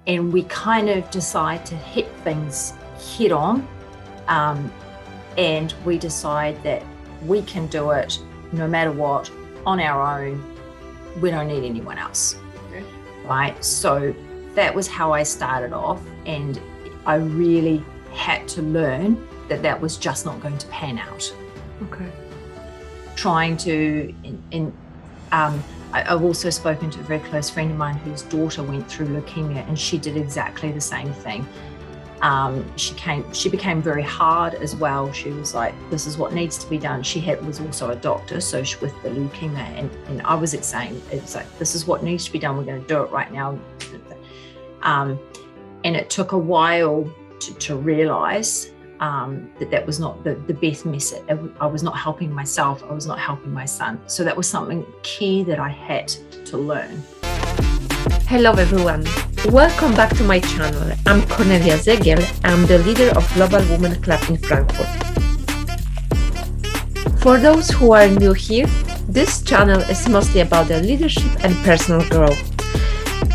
and we kind of decide to hit things head on, and we decide that we can do it no matter what on our own. We don't need anyone else. Okay. Right? So that was how I started off, and I really had to learn that that was just not going to pan out. Okay. Trying to, I've also spoken to a very close friend of mine whose daughter went through leukemia, and she did exactly the same thing. She became very hard as well. She was like, this is what needs to be done. She was also a doctor, so with the leukemia, and I was saying, it's like, this is what needs to be done. We're going to do it right now. And it took a while to realize that was not the best method. I was not helping myself. I was not helping my son. So that was something key that I had to learn. Hello everyone, welcome back to my channel. I'm Kornelia Zegiel. I'm the leader of Global Women Club in Frankfurt. For those who are new here, this channel is mostly about the leadership and personal growth.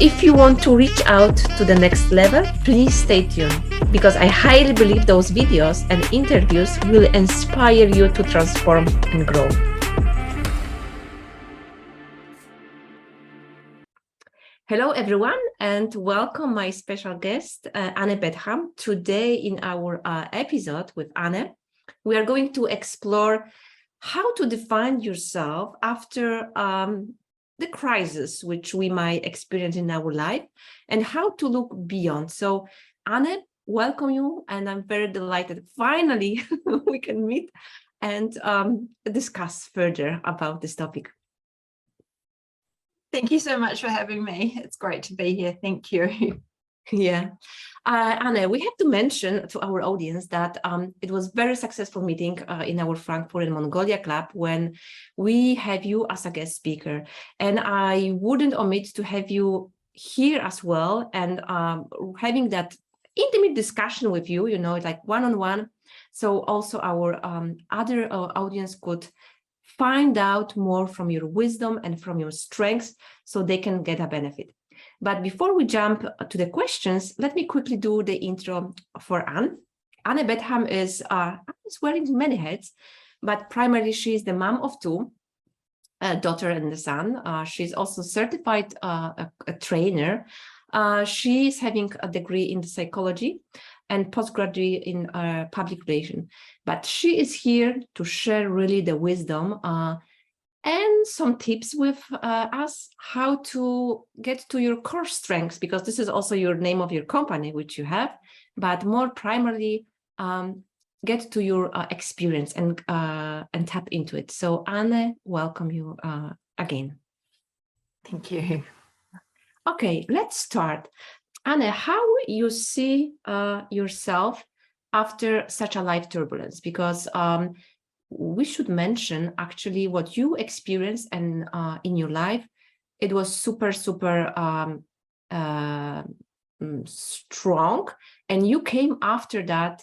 If you want to reach out to the next level, please stay tuned, because I highly believe those videos and interviews will inspire you to transform and grow. Hello everyone, and welcome my special guest, Anne Beetham. Today in our episode with Anne, we are going to explore how to define yourself after the crisis which we might experience in our life, and how to look beyond. So Anne, welcome you, and I'm very delighted finally we can meet and discuss further about this topic. Thank you so much for having me. It's great to be here. Thank you. Yeah. Anne, we have to mention to our audience that it was very successful meeting in our Frankfurt and Mongolia club when we have you as a guest speaker. And I wouldn't omit to have you here as well, and having that intimate discussion with you, you know, like one-on-one. So also our other audience could find out more from your wisdom and from your strengths, so they can get a benefit. But before we jump to the questions, let me quickly do the intro for Anne. Anne Beetham is wearing many hats, but primarily she is the mom of two, a daughter and a son. She's also certified a trainer. She is having a degree in psychology and postgraduate in public relations. But she is here to share really the wisdom and some tips with us how to get to your core strengths, because this is also your name of your company, which you have, but more primarily get to your experience and tap into it. So Anne, welcome you again. Thank you. Okay, let's start. Anne, how you see yourself after such a life turbulence? Because we should mention actually what you experienced and in your life. It was super strong, and you came after that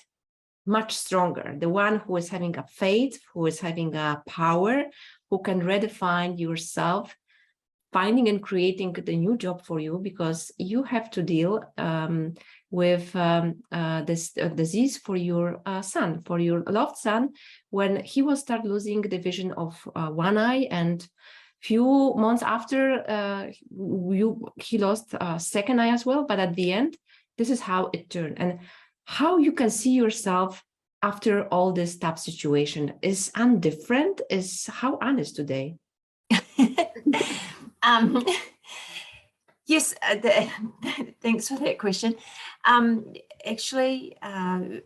much stronger. The one who is having a faith, who is having a power, who can redefine yourself, finding and creating the new job for you, because you have to deal with this disease for your son, for your loved son, when he will start losing the vision of one eye, and few months after he lost second eye as well. But at the end, this is how it turned. And how you can see yourself after all this tough situation. Is Anne different? Is how Anne is today? Yes, thanks for that question. Actually, I'm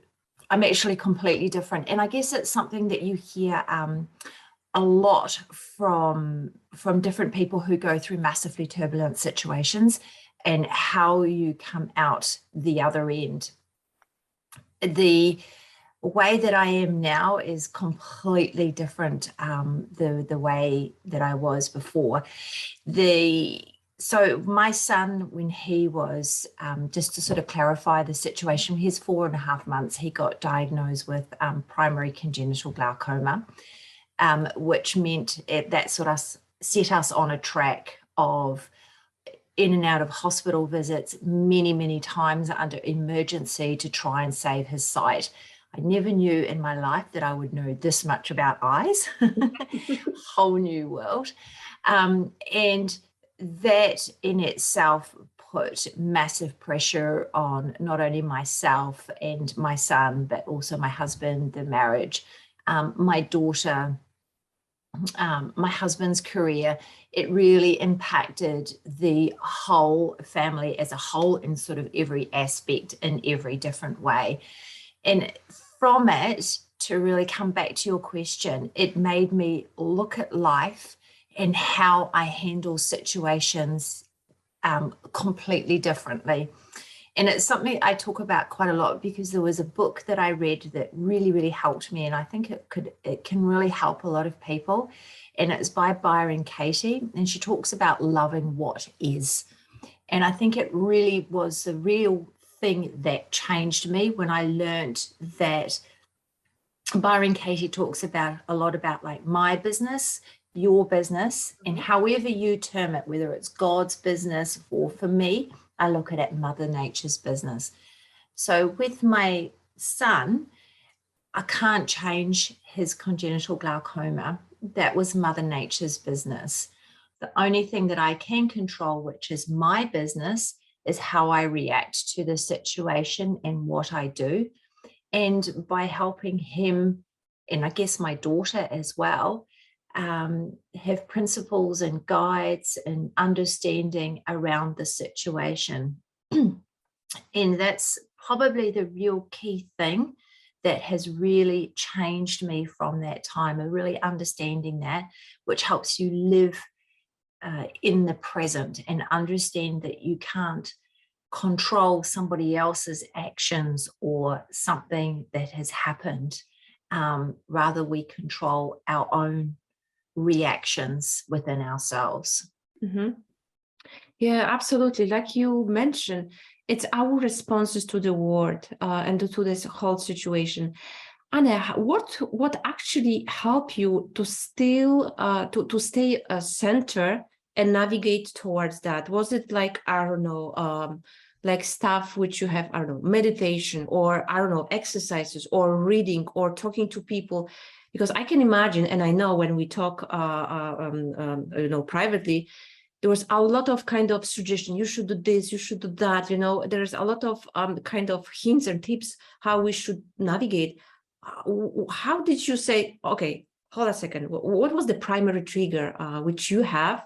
actually completely different, and I guess it's something that you hear a lot from different people who go through massively turbulent situations and how you come out the other end. The way that I am now is completely different, the way that I was before. So my son, when he was, just to sort of clarify the situation, he's 4.5 months, he got diagnosed with primary congenital glaucoma, which meant that sort of set us on a track of in and out of hospital visits many, many times under emergency to try and save his sight. I never knew in my life that I would know this much about eyes, whole new world. And that in itself put massive pressure on not only myself and my son, but also my husband, the marriage, my daughter, my husband's career. It really impacted the whole family as a whole in sort of every aspect in every different way. And from it, to really come back to your question, it made me look at life and how I handle situations completely differently. And it's something I talk about quite a lot because there was a book that I read that really, really helped me. And I think it can really help a lot of people. And it's by Byron Katie. And she talks about loving what is. And I think it really was the real thing that changed me when I learned that Byron Katie talks about a lot about like my business, your business, and however you term it, whether it's God's business or for me, I look at it Mother Nature's business. So with my son, I can't change his congenital glaucoma. That was Mother Nature's business. The only thing that I can control, which is my business, is how I react to the situation and what I do. And by helping him, and I guess my daughter as well, have principles and guides and understanding around the situation. And that's probably the real key thing that has really changed me from that time, of really understanding that, which helps you live in the present and understand that you can't control somebody else's actions or something that has happened. Rather, we control our own reactions within ourselves. Mm-hmm. Yeah, absolutely. Like you mentioned, it's our responses to the world and to this whole situation. Anne, what actually helped you to still to stay center and navigate towards that? Was it like, I don't know, like stuff which you have, I don't know, meditation or, I don't know, exercises or reading or talking to people? Because I can imagine, and I know when we talk, privately, there was a lot of kind of suggestion. You should do this, you should do that. There's a lot of kind of hints and tips how we should navigate. How did you say, okay, hold a second, what was the primary trigger which you have,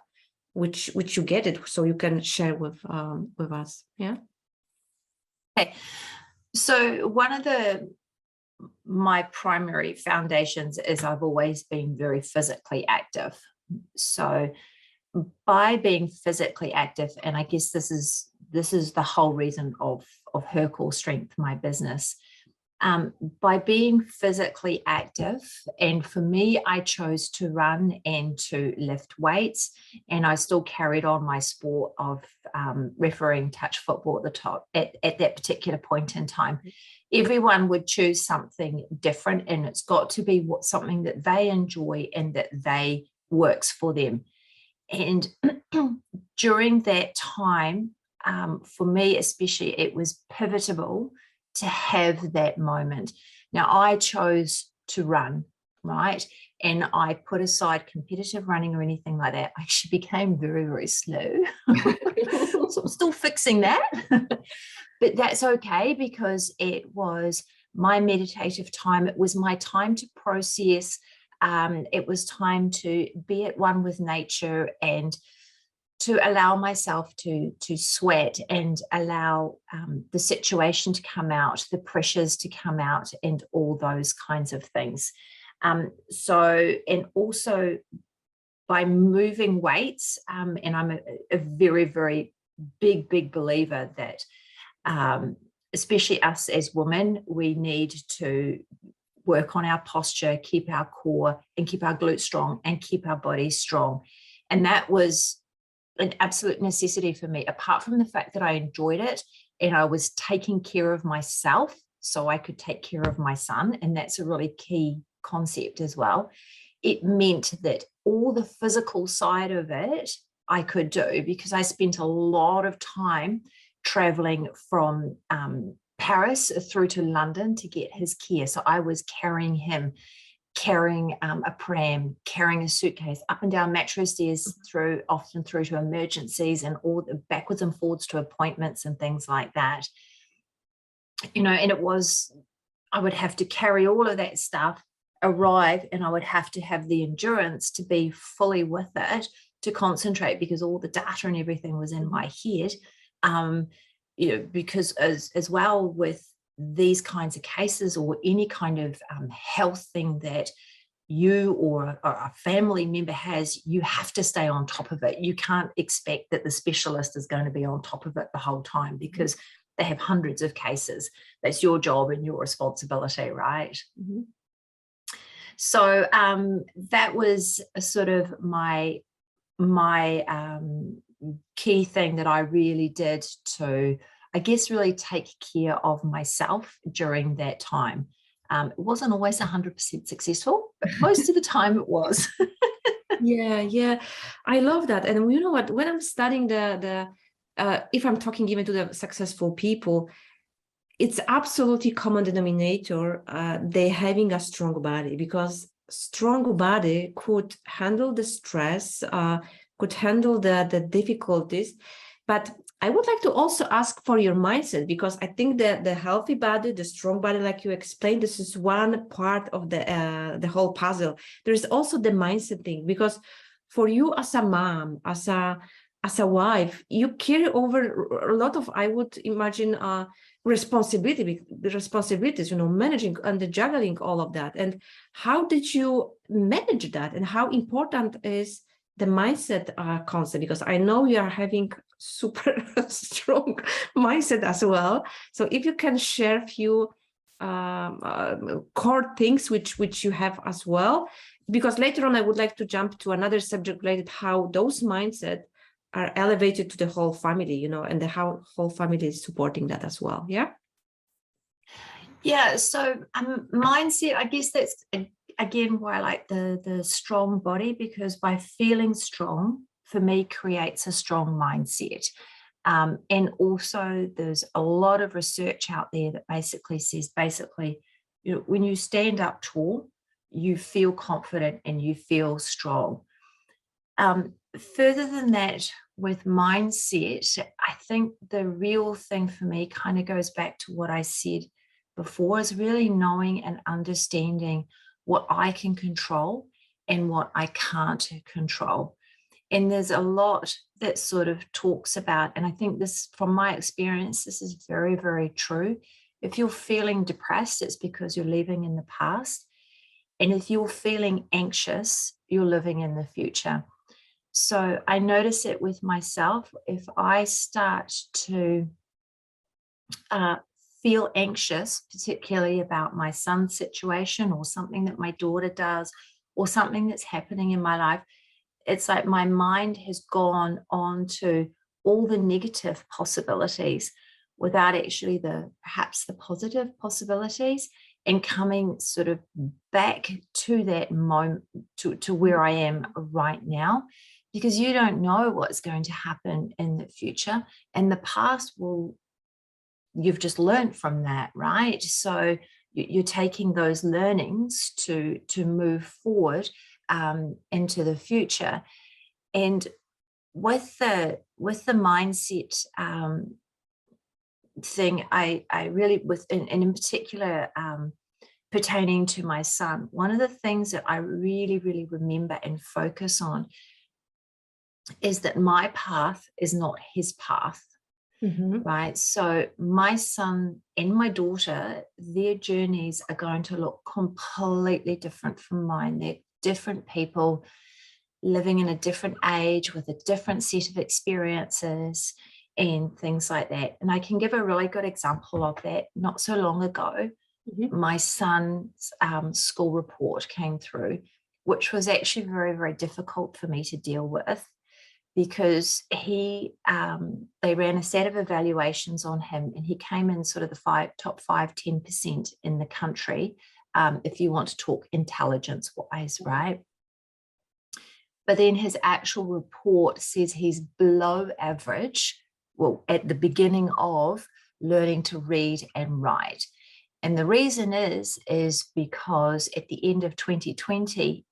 which you get it, so you can share with us? Yeah. Okay. So one of my primary foundations is I've always been very physically active. So by being physically active, and I guess this is the whole reason of HerCoreStrenght, my business, by being physically active, and for me, I chose to run and to lift weights, and I still carried on my sport of refereeing touch football at the top at that particular point in time. Everyone would choose something different, and it's got to be something that they enjoy and that they works for them. And during that time, for me especially, it was pivotal to have that moment. Now, I chose to run, right? And I put aside competitive running or anything like that. I actually became very, very slow. So I'm still fixing that. But that's okay, because it was my meditative time. It was my time to process. It was time to be at one with nature and to allow myself to sweat and allow the situation to come out, the pressures to come out, and all those kinds of things. And also by moving weights, and I'm a very, very big believer that especially us as women, we need to work on our posture, keep our core and keep our glutes strong and keep our bodies strong. And that was an absolute necessity for me, apart from the fact that I enjoyed it and I was taking care of myself so I could take care of my son. And that's a really key concept as well. It meant that all the physical side of it I could do, because I spent a lot of time traveling from Paris through to London to get his care. So I was carrying him, carrying a pram, carrying a suitcase up and down metro stairs, often through to emergencies, and all the backwards and forwards to appointments and things like that. You know, and I would have to carry all of that stuff, arrive, and I would have to have the endurance to be fully with it, to concentrate, because all the data and everything was in my head. You know, because as well with these kinds of cases, or any kind of health thing that you or a family member has, you have to stay on top of it. You can't expect that the specialist is going to be on top of it the whole time, because they have hundreds of cases. That's your job and your responsibility, right? Mm-hmm. So that was a sort of my key thing that I really did to, I guess, really take care of myself during that time. It wasn't always 100% successful, but most of the time it was. Yeah, I love that. And you know what, when I'm studying if I'm talking even to the successful people, it's absolutely common denominator, they having a strong body, because strong body could handle the stress, could handle the difficulties. But I would like to also ask for your mindset, because I think that the healthy body, the strong body, like you explained, this is one part of the whole puzzle. There's also the mindset thing, because for you as a mom, as a wife, you carry over a lot of, I would imagine, responsibilities, you know, managing and juggling all of that. And how did you manage that? And how important is the mindset concept? Because I know you are having super strong mindset as well. So if you can share a few core things which you have as well, because later on I would like to jump to another subject related how those mindset are elevated to the whole family, you know, and the whole family is supporting that as well. Yeah, so mindset, I guess that's again why I like the strong body, because by feeling strong, for me, creates a strong mindset. And also there's a lot of research out there that basically says, you know, when you stand up tall, you feel confident and you feel strong. Further than that, with mindset, I think the real thing for me kind of goes back to what I said before, is really knowing and understanding what I can control and what I can't control. And there's a lot that sort of talks about, and I think this, from my experience, this is very, very true. If you're feeling depressed, it's because you're living in the past. And if you're feeling anxious, you're living in the future. So I notice it with myself. If I start to feel anxious, particularly about my son's situation, or something that my daughter does, or something that's happening in my life, it's like my mind has gone on to all the negative possibilities without actually perhaps the positive possibilities, and coming sort of back to that moment, to where I am right now. Because you don't know what's going to happen in the future, and the past you've just learned from that, right? So you're taking those learnings to move forward into the future. And with the mindset thing, I really, in particular, pertaining to my son, one of the things that I really, really remember and focus on is that my path is not his path. Mm-hmm. Right. So my son and my daughter, their journeys are going to look completely different from mine. They're different people living in a different age with a different set of experiences and things like that. And I can give a really good example of that. Not so long ago, mm-hmm. my son's school report came through, which was actually very, very difficult for me to deal with. Because they ran a set of evaluations on him, and he came in sort of the top 5-10% in the country, if you want to talk intelligence-wise, right? but then his actual report says he's below average, well, at the beginning of learning to read and write. And the reason is because at the end of 2020,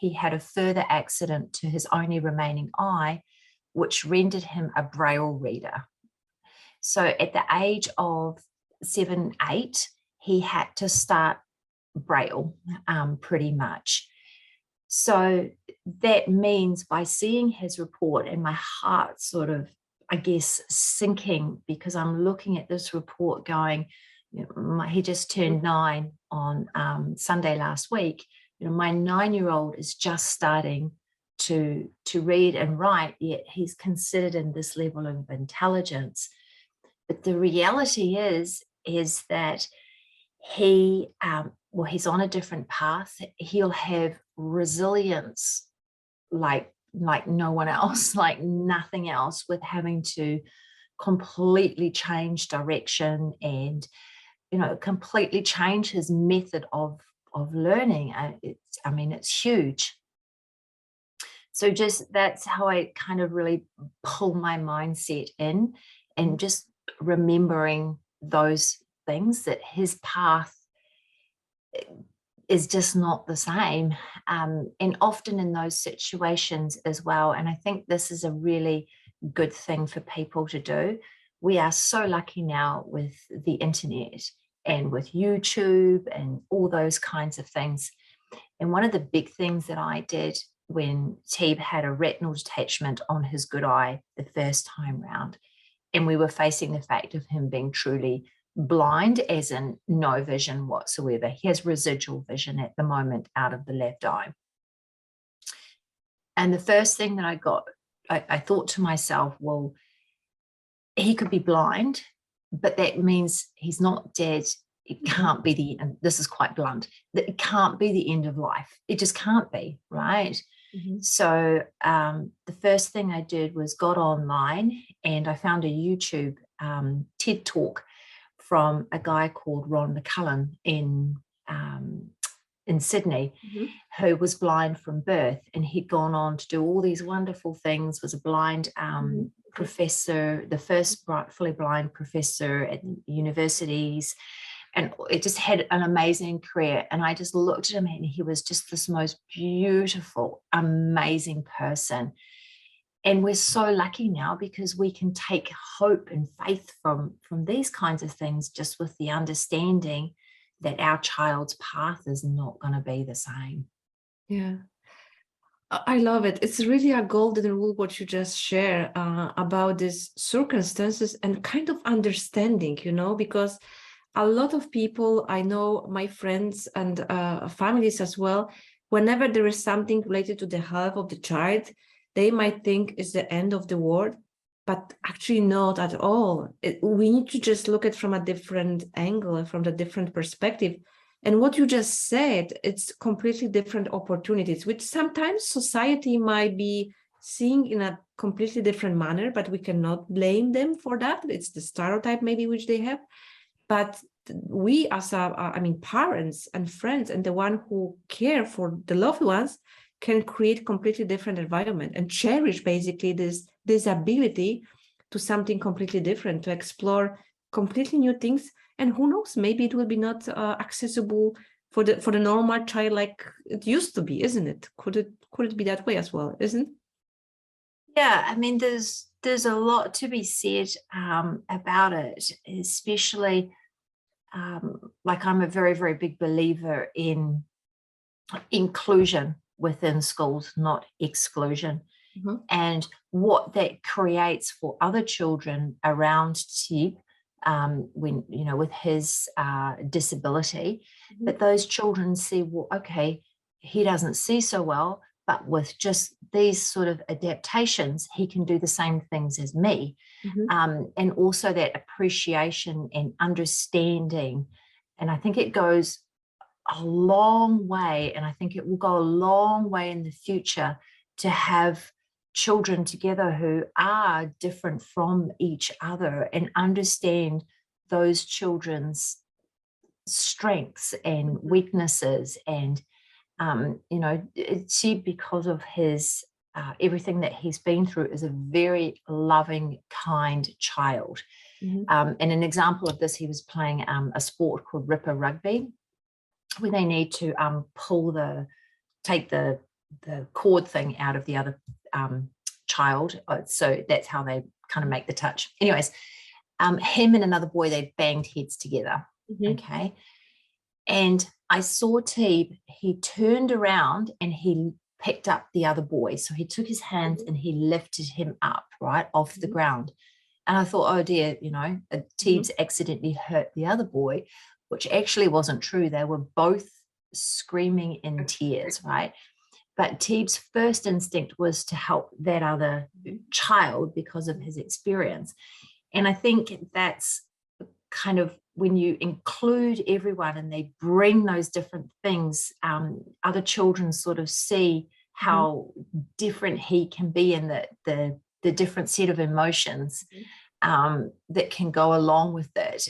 he had a further accident to his only remaining eye, which rendered him a Braille reader. So at the age of 7, 8, he had to start Braille pretty much. So that means by seeing his report, and my heart sort of, I guess, sinking, because I'm looking at this report going, he just turned 9 on Sunday last week. My 9-year-old is just starting to read and write, yet he's considered in this level of intelligence. But the reality is that he, he's on a different path. He'll have resilience like no one else, like nothing else, with having to completely change direction and, completely change his method of learning. It's huge. So just that's how I kind of really pull my mindset in, and just remembering those things, that his path is just not the same. And often in those situations as well, and I think this is a really good thing for people to do. We are so lucky now with the internet and with YouTube and all those kinds of things. And one of the big things that I did when Teeb had a retinal detachment on his good eye the first time round, and we were facing the fact of him being truly blind, as in no vision whatsoever. He has residual vision at the moment out of the left eye. And the first thing that I thought to myself, well, he could be blind, but that means he's not dead. It can't be and this is quite blunt, that it can't be the end of life. It just can't be, right? So the first thing I did was got online, and I found a YouTube TED Talk from a guy called Ron McCullen in Sydney, who was blind from birth, and he'd gone on to do all these wonderful things, was a blind professor, the first fully blind professor at universities, and it just had an amazing career. And I just looked at him, and he was just this most beautiful, amazing person. And we're so lucky now, because we can take hope and faith from these kinds of things, just with the understanding that our child's path is not going to be the same. Yeah, I love it. It's really a golden rule what you just share about these circumstances and kind of understanding, because a lot of people, I know my friends and families as well, whenever there is something related to the health of the child, they might think it's the end of the world, but actually not at all. We need to just look at it from a different angle, from the different perspective. And what you just said, it's completely different opportunities, which sometimes society might be seeing in a completely different manner, but we cannot blame them for that. It's the stereotype maybe which they have. But we as parents and friends and the one who care for the loved ones can create completely different environment and cherish basically this ability to something completely different, to explore completely new things. And who knows, maybe it will be not accessible for the normal child like it used to be, isn't it? Could it be that way as well, isn't it? Yeah, there's a lot to be said about it, especially I'm a very, very big believer in inclusion within schools, not exclusion. And what that creates for other children around Teeb, when, with his disability, that those children see, well, okay, he doesn't see so well, but with just these sort of adaptations, he can do the same things as me. And also that appreciation and understanding. And I think it goes a long way, and I think it will go a long way in the future to have children together who are different from each other and understand those children's strengths and weaknesses. And Teeb, because of his everything that he's been through, is a very loving, kind child. And an example of this, he was playing a sport called ripper rugby, where they need to take the cord thing out of the other child. So that's how they kind of make the touch. Anyways, him and another boy, they banged heads together. Okay. And I saw Teeb, he turned around and he picked up the other boy. So he took his hands and he lifted him up, right, off the ground. And I thought, oh dear, Teeb's accidentally hurt the other boy, which actually wasn't true. They were both screaming in tears, right? But Teeb's first instinct was to help that other child because of his experience. And I think that's kind of when you include everyone and they bring those different things, other children sort of see how different he can be in the different set of emotions that can go along with it.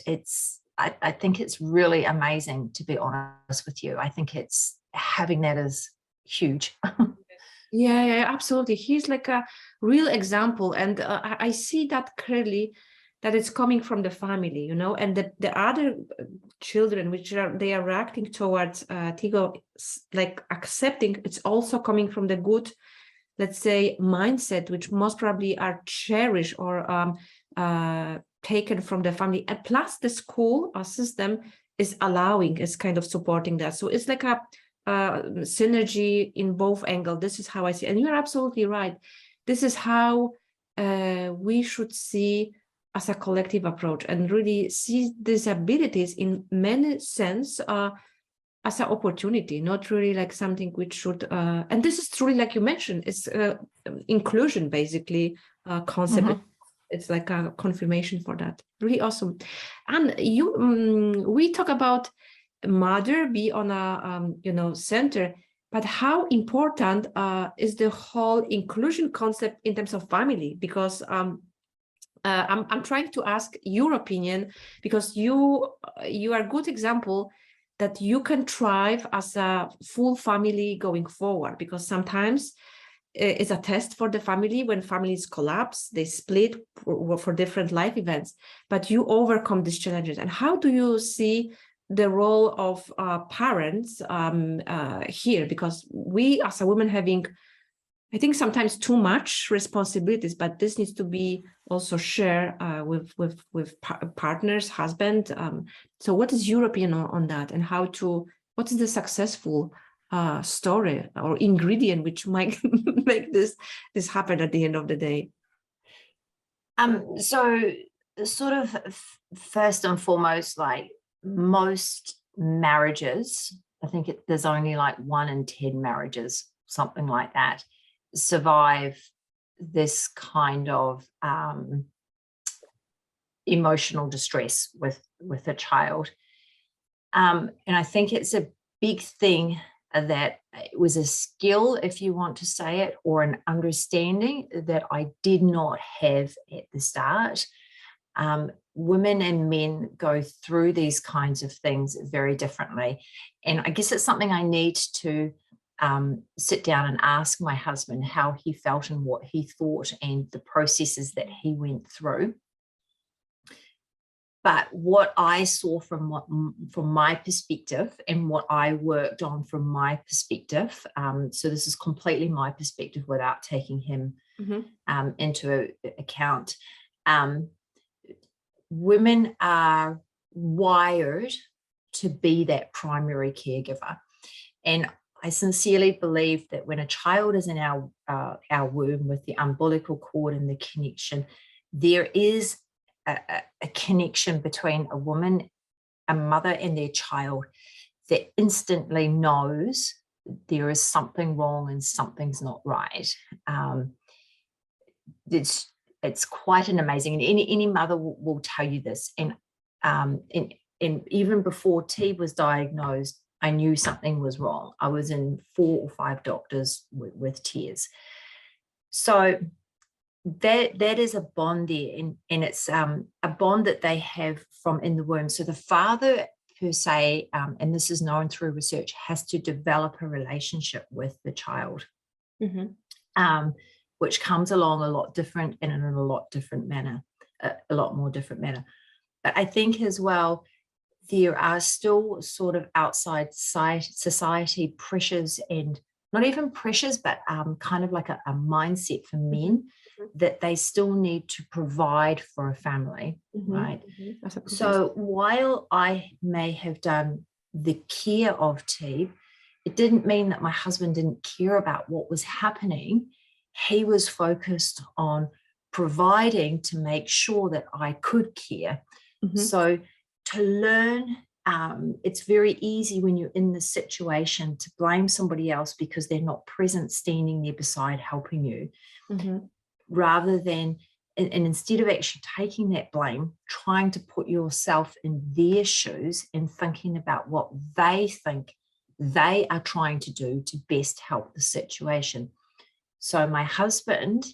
I think it's really amazing, to be honest with you. I think it's having that is huge. Yeah, absolutely. He's like a real example, and I see that clearly, that it's coming from the family, and the other children, they are reacting towards Tigo, like accepting. It's also coming from the good, let's say, mindset, which most probably are cherished or taken from the family, and plus the school system is kind of supporting that. So it's like a synergy in both angles. This is how I see it. And you're absolutely right. This is how we should see as a collective approach, and really see disabilities in many sense as an opportunity, not really like something which should, and this is truly, like you mentioned, it's inclusion, basically, concept. It's like a confirmation for that. Really awesome. And we talk about mother be on a center, but how important is the whole inclusion concept in terms of family? Because I'm trying to ask your opinion, because you are a good example that you can thrive as a full family going forward, because sometimes it's a test for the family when families collapse, they split for different life events, but you overcome these challenges. And how do you see the role of parents here? Because we as a woman having, I think, sometimes too much responsibilities, but this needs to be also shared with partners, husband. So what is your opinion on that, and what is the successful story or ingredient which might make this happen at the end of the day? So sort of first and foremost, like most marriages, I think there's only like 1 in 10 marriages, something like that, survive this kind of emotional distress with a child. And I think it's a big thing that it was a skill, if you want to say it, or an understanding that I did not have at the start. Women and men go through these kinds of things very differently. And I guess it's something I need to sit down and ask my husband how he felt and what he thought and the processes that he went through. But what I saw from my perspective and what I worked on from my perspective, so this is completely my perspective without taking him into account. Women are wired to be that primary caregiver. And I sincerely believe that when a child is in our womb with the umbilical cord and the connection, there is a connection between a woman, a mother, and their child that instantly knows there is something wrong and something's not right. It's quite an amazing, and any mother will tell you this. And even before T was diagnosed, I knew something was wrong. I was in 4 or 5 doctors with tears. So that is a bond there, and it's a bond that they have from in the womb. So the father per se, and this is known through research, has to develop a relationship with the child. which comes along a lot different and in a lot different manner, a lot more different manner. But I think as well, there are still sort of outside society pressures, and not even pressures, but kind of like a mindset for men that they still need to provide for a family, right? So while I may have done the care of T, it didn't mean that my husband didn't care about what was happening. He was focused on providing to make sure that I could care. So to learn, it's very easy when you're in this situation to blame somebody else because they're not present, standing there beside helping you, rather than, and instead of actually taking that blame, trying to put yourself in their shoes and thinking about what they think they are trying to do to best help the situation. So my husband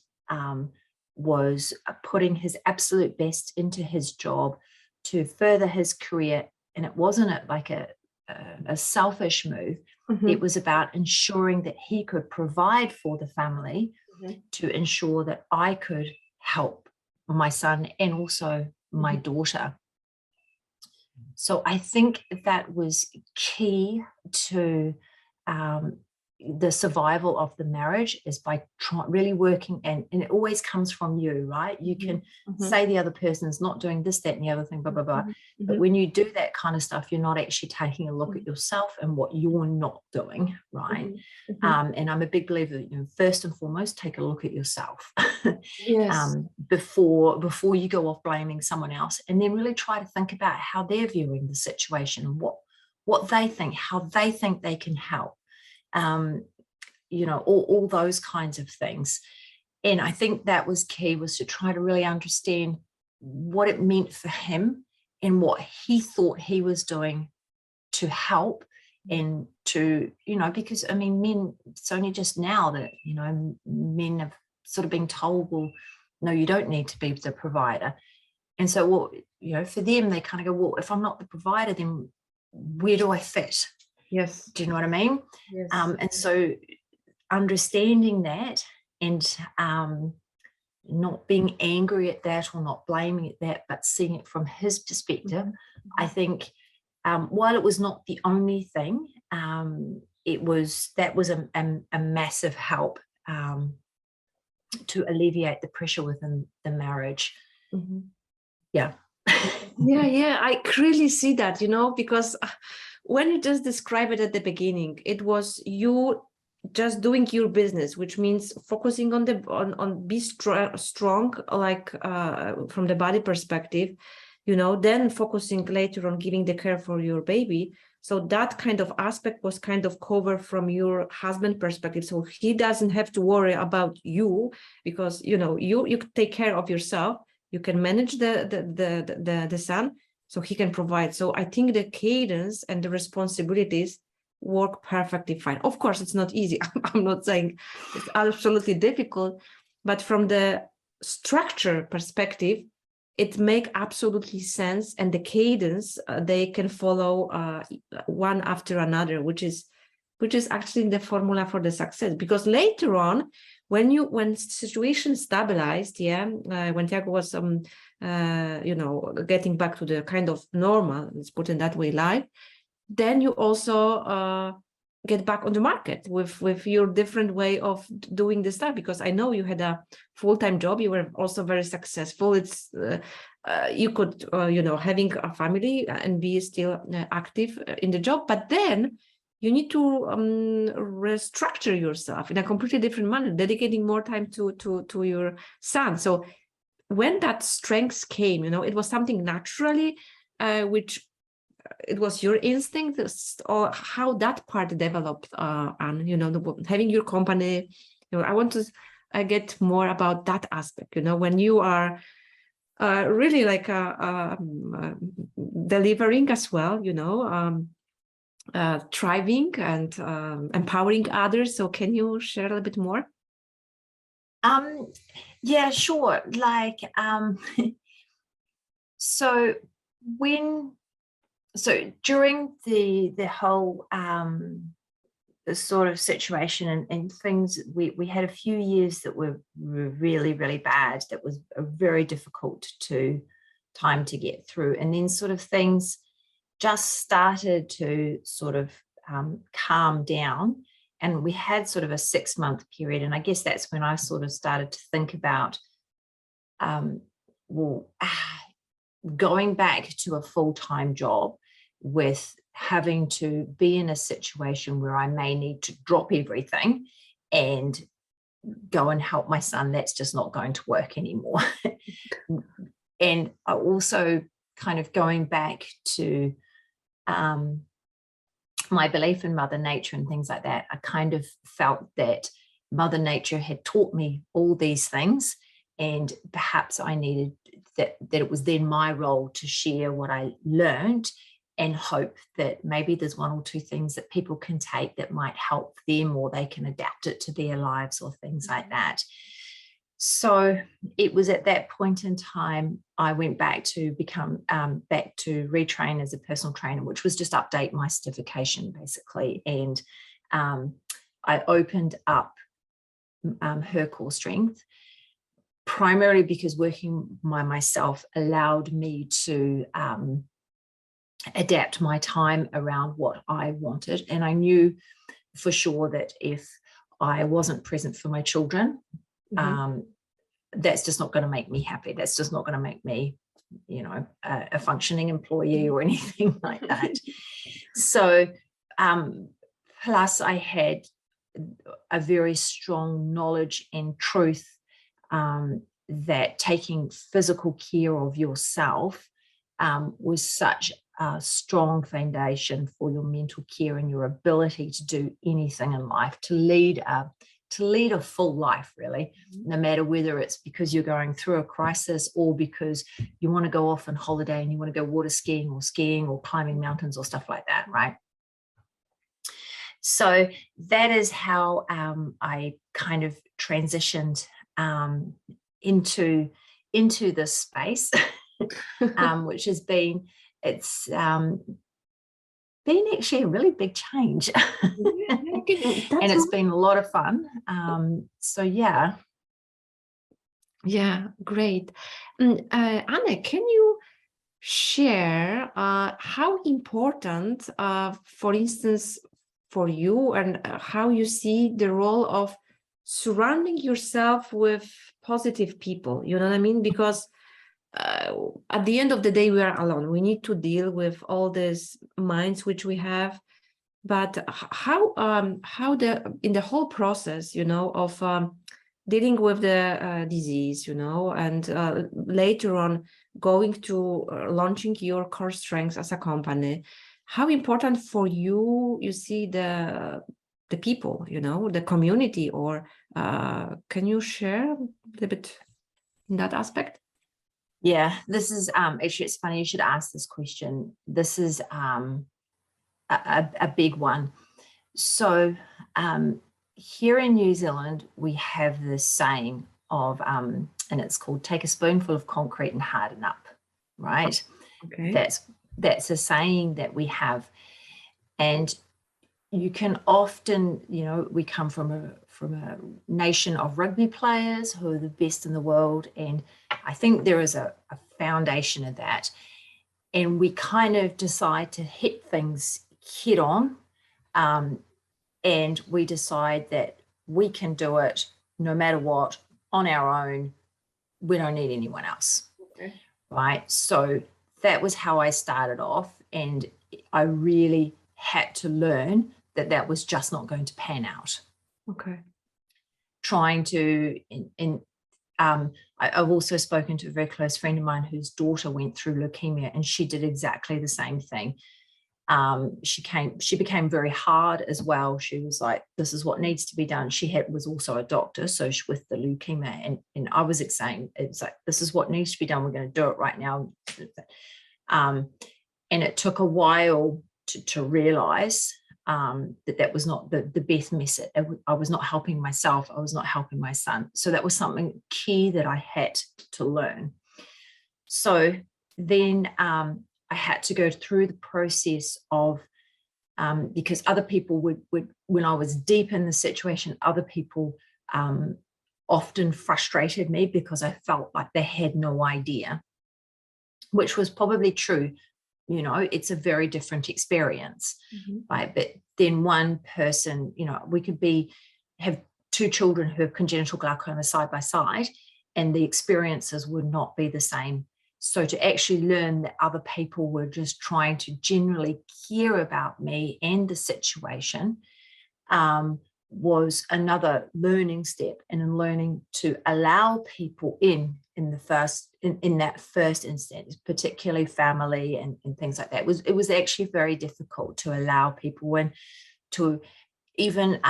was putting his absolute best into his job to further his career. And it wasn't like a selfish move. It was about ensuring that he could provide for the family to ensure that I could help my son and also my daughter. So I think that was key to the survival of the marriage, is by really working, and it always comes from you, right? You can say the other person is not doing this, that, and the other thing, blah, blah, blah. But when you do that kind of stuff, you're not actually taking a look at yourself and what you're not doing, right? And I'm a big believer that, you know, first and foremost, take a look at yourself before you go off blaming someone else, and then really try to think about how they're viewing the situation and what they think, how they think they can help. You know, all those kinds of things. And I think that was key, was to try to really understand what it meant for him and what he thought he was doing to help, and to, you know, because I mean, men, it's only just now that, you know, men have sort of been told, well, no, you don't need to be the provider. And so, well, you know, for them, they kind of go, well, if I'm not the provider, then where do I fit? Yes. Do you know what I mean? Yes. And so understanding that, and not being angry at that or not blaming at that, but seeing it from his perspective, I think while it was not the only thing, that was a massive help to alleviate the pressure within the marriage. Yeah. Yeah, I clearly see that, you know, because when you just describe it at the beginning, it was you just doing your business, which means focusing on be strong, like from the body perspective, you know, then focusing later on giving the care for your baby. So that kind of aspect was kind of covered from your husband perspective. So he doesn't have to worry about you, because, you know, you take care of yourself. You can manage the son, so he can provide. So I think the cadence and the responsibilities work perfectly fine. Of course, it's not easy. I'm not saying it's absolutely difficult, but from the structure perspective, it makes absolutely sense. And the cadence, they can follow one after another, which is actually the formula for the success. Because later on, when situation stabilized, when Tiago was you know, getting back to the kind of normal, let's put it that way, life, then you also get back on the market with your different way of doing this stuff. Because I know you had a full-time job, you were also very successful. It's you could you know, having a family and be still active in the job, but then you need to restructure yourself in a completely different manner, dedicating more time to your son. So when that strength came, you know, it was something naturally, which it was your instinct, or how that part developed, and, you know, having your company, you know, I want to get more about that aspect, you know, when you are really like delivering as well, you know, thriving and empowering others. So can you share a little bit more? Yeah, sure. Like, so during the whole sort of situation, and things, we had a few years that were really, really bad. That was a very difficult time to get through. And then sort of things just started to sort of calm down. And we had sort of a 6-month period. And I guess that's when I sort of started to think about, going back to a full-time job with having to be in a situation where I may need to drop everything and go and help my son. That's just not going to work anymore. And I also kind of going back to my belief in Mother Nature and things like that. I kind of felt that Mother Nature had taught me all these things, and perhaps I needed that it was then my role to share what I learned, and hope that maybe there's 1 or 2 things that people can take that might help them, or they can adapt it to their lives or things like that. So it was at that point in time I went back to become back to retrain as a personal trainer, which was just update my certification basically. And I opened up HerCoreStrenght, primarily because working by myself allowed me to adapt my time around what I wanted. And I knew for sure that if I wasn't present for my children, that's just not going to make me happy. That's just not going to make me, you know, a functioning employee or anything like that. So plus I had a very strong knowledge and truth that taking physical care of yourself was such a strong foundation for your mental care and your ability to do anything in life, to lead a full life, really, no matter whether it's because you're going through a crisis or because you want to go off on holiday and you want to go water skiing or climbing mountains or stuff like that, right? So that is how I kind of transitioned into this space, which has been, it's been actually a really big change. And it's been a lot of fun. So yeah. Yeah, great. Anne, can you share how important, for instance, for you, and how you see the role of surrounding yourself with positive people? You know what I mean? Because at the end of the day, we are alone. We need to deal with all these minds which we have. But how in the whole process, you know, of dealing with the disease, you know, and later on going to launching your core strengths as a company, how important for you see the people, you know, the community, or can you share a little bit in that aspect? Yeah, this is actually, it's funny you should ask this question. This is a big one. So here in New Zealand, we have this saying of, and it's called take a spoonful of concrete and harden up, right? Okay. That's a saying that we have. And you can often, you know, we come from a nation of rugby players who are the best in the world. And I think there is a foundation of that. And we kind of decide to hit things head on. And we decide that we can do it no matter what on our own. We don't need anyone else. Okay. Right. So that was how I started off. And I really had to learn that that was just not going to pan out. Okay. Trying to, I've also spoken to a very close friend of mine whose daughter went through leukemia, and she did exactly the same thing. She became very hard as well. She was like, this is what needs to be done. She was also a doctor, so with the leukemia, and I was saying, it's like, this is what needs to be done. We're going to do it right now. And it took a while to realize that was not the best method. I was not helping myself. I was not helping my son. So that was something key that I had to learn. So then I had to go through the process of because other people would, when I was deep in the situation, other people often frustrated me because I felt like they had no idea, which was probably true. You know, it's a very different experience, right? But then one person, you know, we could have two children who have congenital glaucoma side by side, and the experiences would not be the same. So to actually learn that other people were just trying to generally care about me and the situation was another learning step, and in learning to allow people in that first instance, particularly family and things like that. It was actually very difficult to allow people in, to even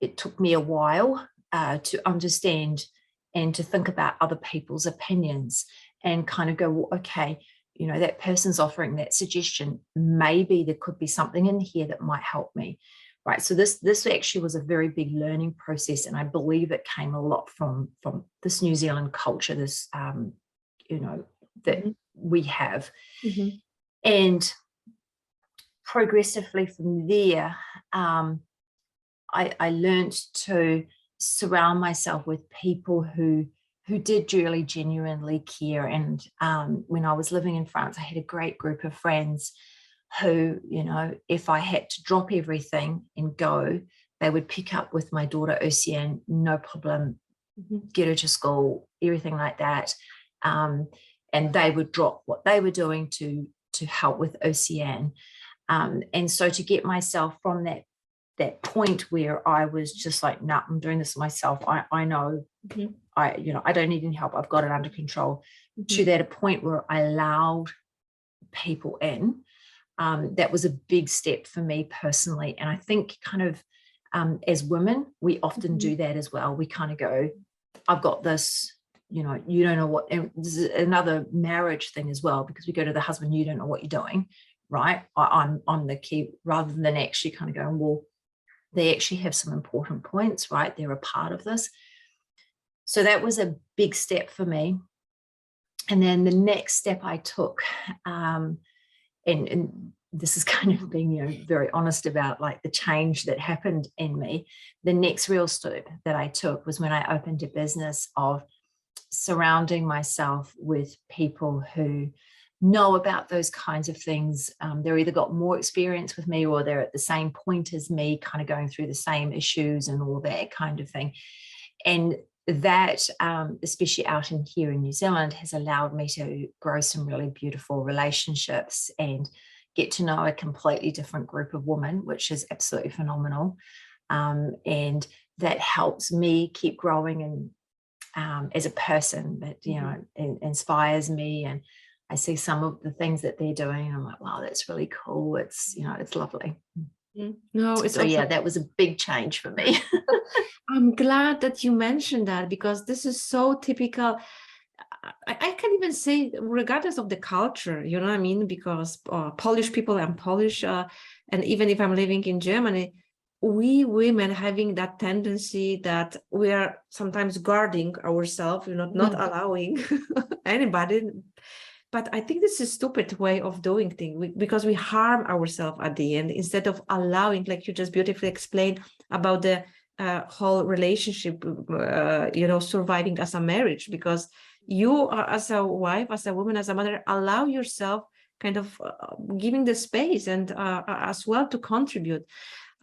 it took me a while to understand and to think about other people's opinions and kind of go, well, okay, you know, that person's offering that suggestion, maybe there could be something in here that might help me. Right. So this actually was a very big learning process. And I believe it came a lot from this New Zealand culture, this, you know, that we have. And progressively from there, I learned to surround myself with people who did really genuinely care. And when I was living in France, I had a great group of friends who, you know, if I had to drop everything and go, they would pick up with my daughter Oceane, no problem, get her to school, everything like that. And they would drop what they were doing to help with Oceane. And so to get myself from that point where I was just like, nah, I'm doing this myself. I know, I don't need any help. I've got it under control. To that a point where I allowed people in. That was a big step for me personally. And I think kind of as women, we often do that as well. We kind of go, I've got this, you know, you don't know what, and this is another marriage thing as well, because we go to the husband, you don't know what you're doing, right? I'm the key, rather than actually kind of going, well, they actually have some important points, right? They're a part of this. So that was a big step for me. And then the next step I took, and this is kind of being, you know, very honest about like the change that happened in me. The next real step that I took was when I opened a business of surrounding myself with people who know about those kinds of things. They're either got more experience with me, or they're at the same point as me, kind of going through the same issues and all that kind of thing. And that, especially out in here in New Zealand, has allowed me to grow some really beautiful relationships and get to know a completely different group of women, which is absolutely phenomenal. And that helps me keep growing and as a person. That, you know, inspires me. And I see some of the things that they're doing, and I'm like, wow, that's really cool. It's, you know, it's lovely. No, it's so yeah, that was a big change for me. I'm glad that you mentioned that, because this is so typical. I can even say, regardless of the culture, you know what I mean? Because Polish people, I'm Polish, and even if I'm living in Germany, we women having that tendency that we are sometimes guarding ourselves, you know, not allowing anybody. But I think this is a stupid way of doing things, because we harm ourselves at the end, instead of allowing, like you just beautifully explained about the whole relationship, you know, surviving as a marriage, because you are, as a wife, as a woman, as a mother, allow yourself kind of giving the space and as well to contribute.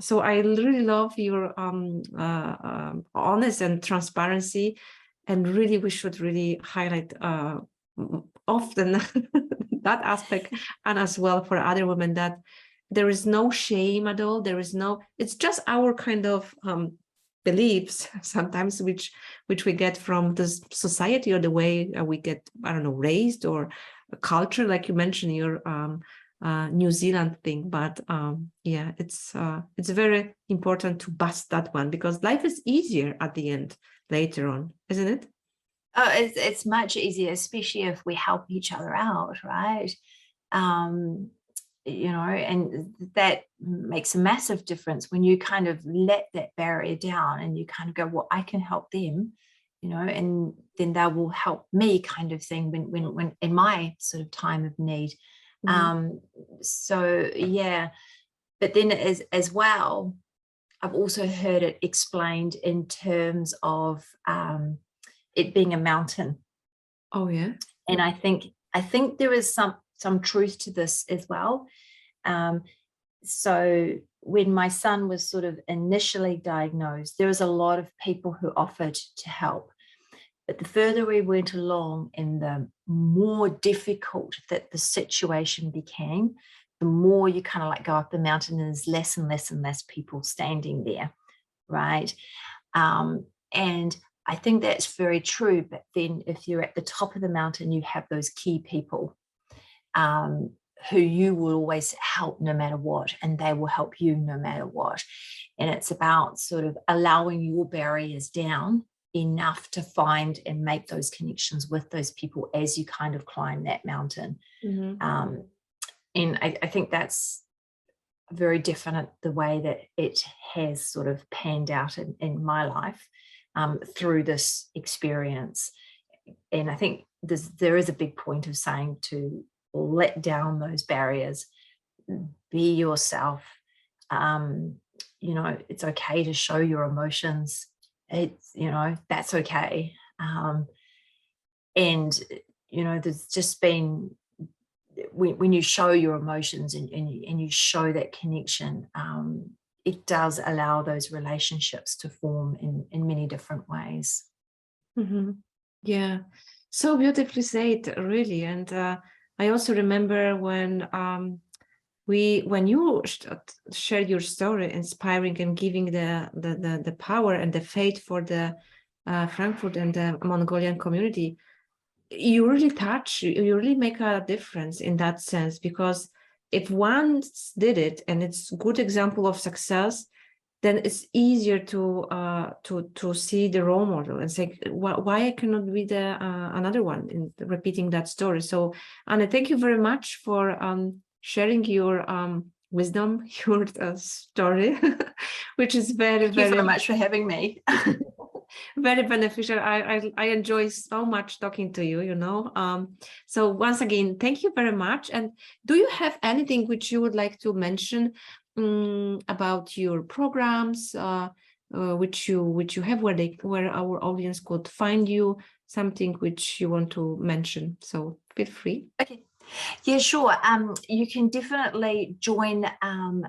So I really love your honest and transparency, and really we should really highlight often that aspect, and as well for other women, that there is no shame at all. There is no, it's just our kind of beliefs sometimes which we get from this society, or the way we get, I don't know, raised, or culture, like you mentioned your New Zealand thing. But yeah, it's very important to bust that one, because life is easier at the end later on, isn't it? Oh, it's much easier, especially if we help each other out, right? You know, and that makes a massive difference when you kind of let that barrier down and you kind of go, well, I can help them, you know, and then they will help me, kind of thing, when in my sort of time of need. So yeah, But then as well, I've also heard it explained in terms of it being a mountain. Oh yeah. And I think there is some truth to this as well. So when my son was sort of initially diagnosed, there was a lot of people who offered to help. But the further we went along and the more difficult that the situation became, the more you kind of like go up the mountain, and there's less and less and less people standing there, right? And I think that's very true. But then if you're at the top of the mountain, you have those key people who you will always help no matter what, and they will help you no matter what. And it's about sort of allowing your barriers down enough to find and make those connections with those people as you kind of climb that mountain. Mm-hmm. And I think that's very definite, the way that it has sort of panned out in my life through this experience. And I think there is a big point of saying to let down those barriers, be yourself. You know, it's okay to show your emotions. It's, you know, that's okay. And, you know, there's just been, when you show your emotions and you show that connection, it does allow those relationships to form in many different ways. Mm-hmm. Yeah, so beautifully said, really. And I also remember when you shared your story, inspiring and giving the power and the faith for the Frankfurt and the Mongolian community. You really make a difference in that sense, because if one did it and it's a good example of success, then it's easier to see the role model and say, why I cannot be the another one in repeating that story. So Anne, thank you very much for sharing your wisdom, your story, which is very, Thank you very much for having me. very beneficial. I enjoy so much talking to you, you know. So once again, thank you very much. And do you have anything which you would like to mention about your programs, which you have, where our audience could find you, something which you want to mention? So feel free. Okay. Yeah, sure. You can definitely join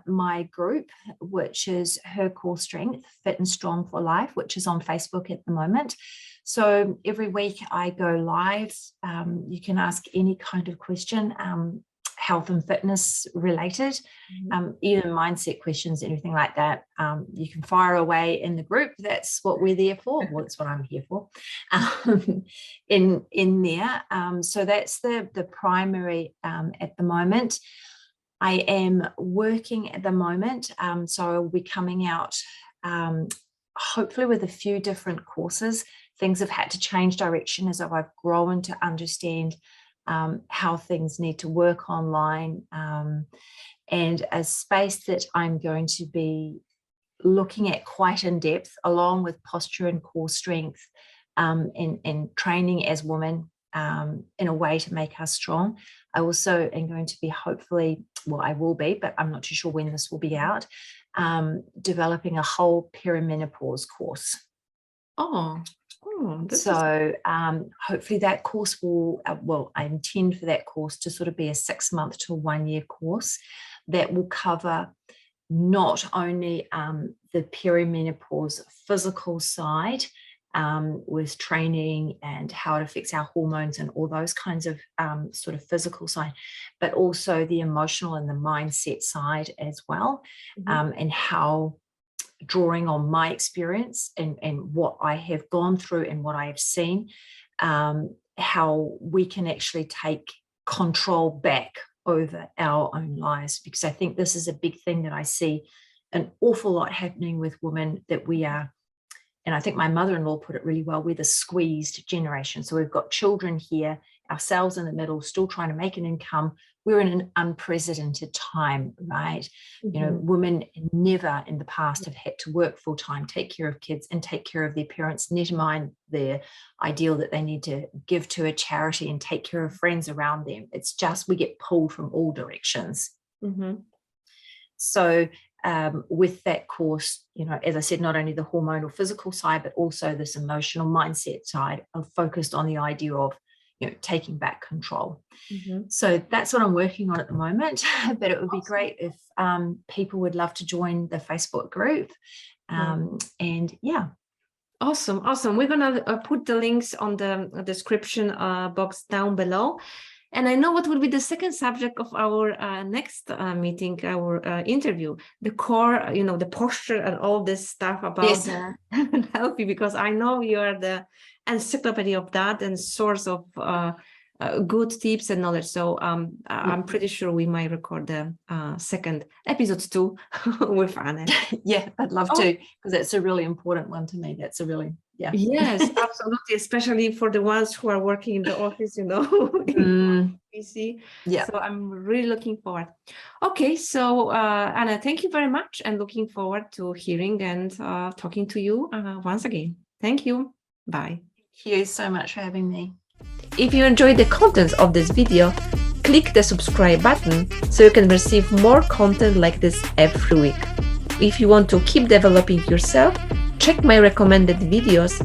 my group, which is HerCoreStrenght, Fit and Strong for Life, which is on Facebook at the moment. So every week I go live. You can ask any kind of question, health and fitness related, even mindset questions, anything like that. You can fire away in the group. That's what we're there for. Well, that's what I'm here for. In there. So that's the primary at the moment. I am working at the moment. So I'll be coming out hopefully with a few different courses. Things have had to change direction as I've grown to understand how things need to work online, and a space that I'm going to be looking at quite in depth, along with posture and core strength, and training as women in a way to make us strong. I also am going to be hopefully, well, I will be, but I'm not too sure when this will be out, developing a whole perimenopause course. So hopefully that course will, well, I intend for that course to sort of be a 6-month to 1-year course that will cover not only the perimenopause physical side with training and how it affects our hormones and all those kinds of sort of physical side, but also the emotional and the mindset side as well, and how, drawing on my experience and what I have gone through and what I have seen, how we can actually take control back over our own lives. Because I think this is a big thing that I see an awful lot happening with women, that we are, and I think my mother-in-law put it really well, we're the squeezed generation. So we've got children here, ourselves in the middle, still trying to make an income. We're in an unprecedented time, right? You know, women never in the past have had to work full-time, take care of kids and take care of their parents, never mind the ideal that they need to give to a charity and take care of friends around them. It's just we get pulled from all directions. So with that course, as I said, not only the hormonal physical side, but also this emotional mindset side of focused on the idea of, taking back control. So that's what I'm working on at the moment, but it would be great if people would love to join the Facebook group. And yeah. Awesome. We're going to put the links on the description box down below. And I know what will be the second subject of our next meeting, our interview, the core, the posture and all this stuff about healthy, because I know you are the encyclopedia of that and source of good tips and knowledge. So I'm pretty sure we might record the second episode 2 with Anne. Yeah, I'd love to, because that's a really important one to me. That's a really, Yes, absolutely, especially for the ones who are working in the office, PC. Yeah. So I'm really looking forward. Okay, so Anna, thank you very much, and looking forward to hearing and talking to you once again. Thank you. Bye. Thank you so much for having me. If you enjoyed the contents of this video, click the subscribe button so you can receive more content like this every week. If you want to keep developing yourself, check my recommended videos